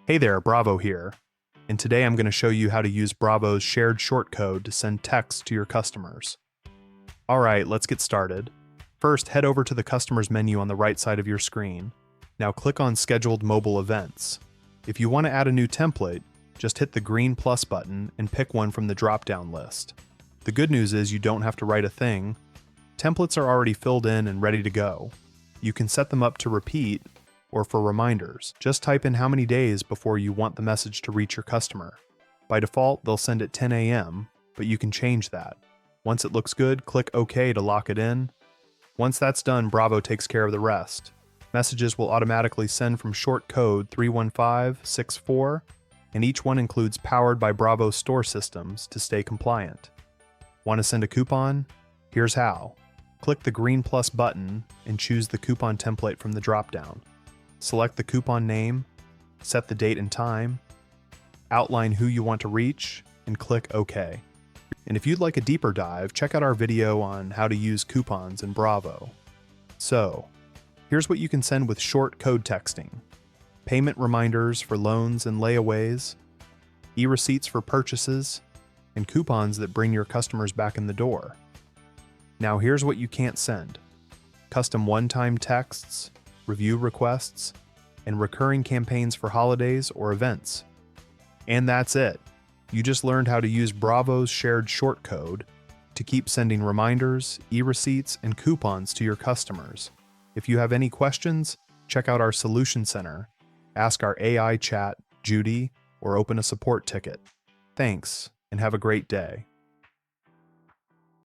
Hey there, Bravo here, and today I'm going to show you how to use Bravo's shared shortcode to send text to your customers. Alright, let's get started. First, head over to the Customers menu on the right side of your screen. Now click on Scheduled Mobile Events. If you want to add a new template, just hit the green plus button and pick one from the drop-down list. The good news is you don't have to write a thing. Templates are already filled in and ready to go. You can set them up to repeat or for reminders. Just type in how many days before you want the message to reach your customer. By default, they'll send at 10 a.m., but you can change that. Once it looks good, click OK to lock it in. Once that's done, Bravo takes care of the rest. Messages will automatically send from short code 31564, and each one includes Powered by Bravo store systems to stay compliant. Want to send a coupon? Here's how. Click the green plus button and choose the coupon template from the dropdown. Select the coupon name, set the date and time, outline who you want to reach, and click OK. And if you'd like a deeper dive, check out our video on how to use coupons in Bravo. So, here's what you can send with short code texting: payment reminders for loans and layaways, e-receipts for purchases, and coupons that bring your customers back in the door. Now here's what you can't send: custom one-time texts, review requests, and recurring campaigns for holidays or events. And that's it. You just learned how to use Bravo's shared shortcode to keep sending reminders, e-receipts, and coupons to your customers. If you have any questions, check out our Solution Center, ask our AI chat, Judy, or open a support ticket. Thanks, and have a great day.